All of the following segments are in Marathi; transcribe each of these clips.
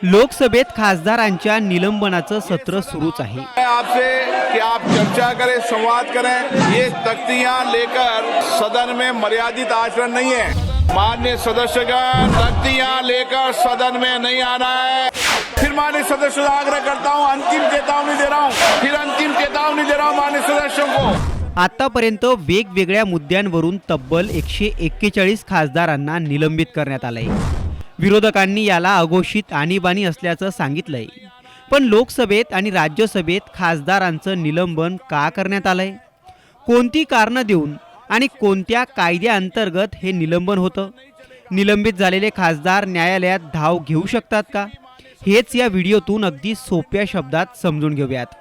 लोकसभेत खासदारांच्या निलंबनाचं सत्र सुरूच आहे। आपसे कि आप चर्चा करें, संवाद करें। ये तख्तियां लेकर सदन में मर्यादित आचरण नहीं है। माननीय सदस्यगण, तख्तियां लेकर सदन में नहीं आना है। फिर माननीय सदस्यों से आग्रह करता हूं, अंतिम चेतावनी दे रहा हूं, फिर अंतिम चेतावनी दे रहा हूं माननीय सदस्यों को। आतापर्यंत वेगवेगळ्या मुद्द्यांवरून तब्बल 141 खासदारांना निलंबित करण्यात आलंय। विरोधकांनी याला अघोषित आणीबाणी असल्याचं सांगितलंय। पण लोकसभेत आणि राज्यसभेत खासदारांचं निलंबन का करण्यात आलंय? कोणती कारणं देऊन आणि कोणत्या कायद्याअंतर्गत हे निलंबन होतं? निलंबित झालेले खासदार न्यायालयात धाव घेऊ शकतात का? हेच या व्हिडिओतून अगदी सोप्या शब्दात समजून घेऊयात।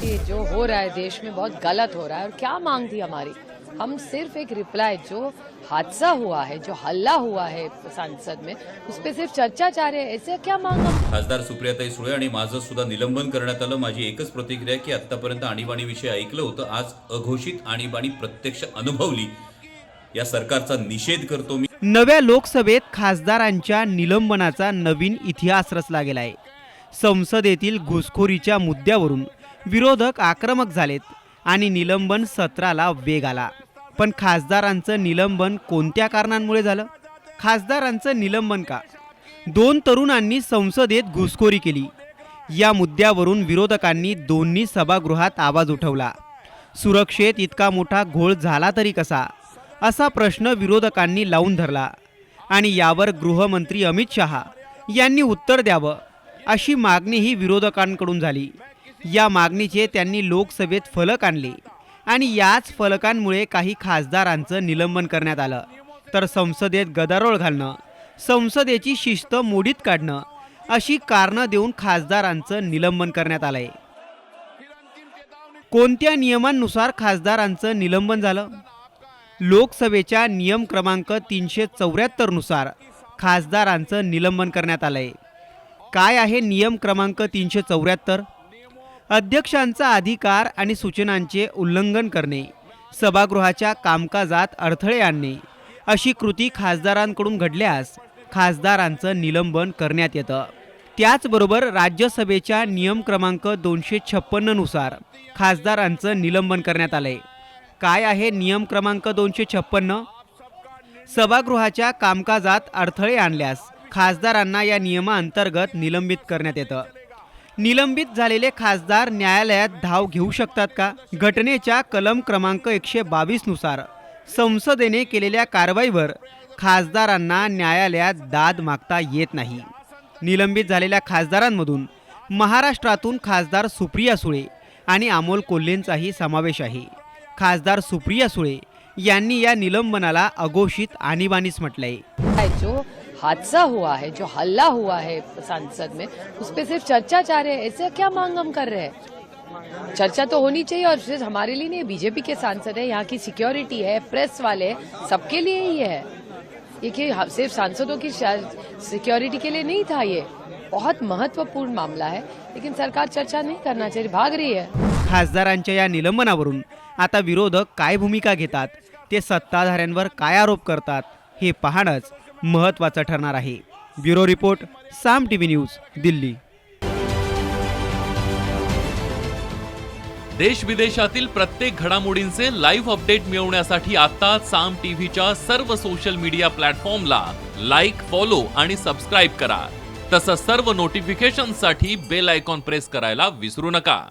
ये जो हो रहा है देश में बहुत गलत हो रहा है। और क्या मांग थी हमारी? हम सिर्फ एक रिप्लाई, जो हादसा हुआ है, जो हल्ला हुआ है संसद में, उस पर सिर्फ चर्चा चाह रहे हैं। ऐसे क्या मांग हम? खासदार सुप्रियाताई सुळे आणि माझं सुद्धा निलंबन करण्यात आलं। माझी एकच प्रतिक्रिया की आतापर्यंत आणीबाणी विषय ऐकलं होतं, आज अघोषित आणीबाणी प्रत्यक्ष अनुभवली। या सरकारचा निषेध करतो मी। नव्या लोकसभेत खासदारांच्या निलंबनाचा नवीन इतिहास रचला गेलाय। संसदेतील घुसखोरीच्या मुद्द्यावरून विरोधक आक्रमक झालेत आणि निलंबन सत्राला वेग आला। पण खासदारांचं निलंबन कोणत्या कारणांमुळे झालं? खासदारांचं निलंबन का? 2 तरुणांनी संसदेत घुसखोरी केली। या मुद्द्यावरून विरोधकांनी दोन्ही सभागृहात आवाज उठवला। सुरक्षेत इतका मोठा घोळ झाला तरी कसा, असा प्रश्न विरोधकांनी लावून धरला आणि यावर गृहमंत्री अमित शहा यांनी उत्तर द्यावं अशी मागणीही विरोधकांकडून झाली। या मागणीचे त्यांनी लोकसभेत फलक आणले आणि याच फलकांमुळे काही खासदारांचं निलंबन करण्यात आलं। तर संसदेत गदारोळ घालणं, संसदेची शिस्त मोडीत काढणं अशी कारणं देऊन खासदारांचं निलंबन करण्यात आलंय। कोणत्या नियमांनुसार खासदारांचं निलंबन झालं? लोकसभेच्या नियम क्रमांक 374 नुसार खासदारांचं निलंबन करण्यात आलंय। काय आहे नियम क्रमांक 374? अध्यक्षांचा अधिकार आणि सूचनांचे उल्लंघन करणे, सभागृहाच्या कामकाजात अडथळे आणणे अशी कृती खासदारांकडून घडल्यास खासदारांचं निलंबन करण्यात येतं। त्याचबरोबर राज्यसभेच्या नियम क्रमांक 256 नुसार खासदारांचं निलंबन करण्यात आलंय। काय आहे नियम क्रमांक 256? सभागृहाच्या कामकाजात अडथळे आणल्यास खासदारांना या नियमाअंतर्गत निलंबित करण्यात येतं। निलंबित झालेले खासदार न्यायालयात धाव घेऊ शकतात का? घटनेच्या कलम क्रमांक 122 नुसार संसदेने केलेल्या कारवाईवर खासदारांना न्यायालयात दाद मागता येत नाही। निलंबित झालेल्या खासदारांमधून महाराष्ट्रातून खासदार सुप्रिया सुळे आणि अमोल कोल्हेंचाही समावेश आहे। खासदार सुप्रिया सुळे यांनी या निलंबनाला अघोषित आणीबाणीच म्हटलंय। जो हादसा हुआ है, जो हल्ला हुआ है संसद में, उस पर सिर्फ चर्चा चाह रहे हैं। ऐसे क्या मांग हम कर रहे हैं? चर्चा तो होनी चाहिए। और सिर्फ हमारे लिए नहीं, बीजेपी के सांसद है, यहाँ की सिक्योरिटी है, प्रेस वाले, सबके लिए ही है ये। कि सिर्फ सांसदों की सिक्योरिटी के लिए नहीं था, ये बहुत महत्वपूर्ण मामला है। लेकिन सरकार चर्चा नहीं करना चाहिए, भाग रही है। खासदारांच्या या निलंबनावरून आता विरोधक काय भूमिका घेतात, ते सत्ताधाऱ्यांवर काय आरोप करतात, हे पाहणंच महत्त्वाचं ठरणार आहे। ब्युरो रिपोर्ट, साम टीव्ही न्यूज, दिल्ली। देश विदेशातील प्रत्येक घडामोडींचे लाईव्ह अपडेट मिळवण्यासाठी आता साम टीव्हीच्या सर्व सोशल मीडिया प्लॅटफॉर्मला लाईक, फॉलो आणि सबस्क्राईब करा। तसंच सर्व नोटिफिकेशनसाठी बेल आयकॉन प्रेस करायला विसरू नका।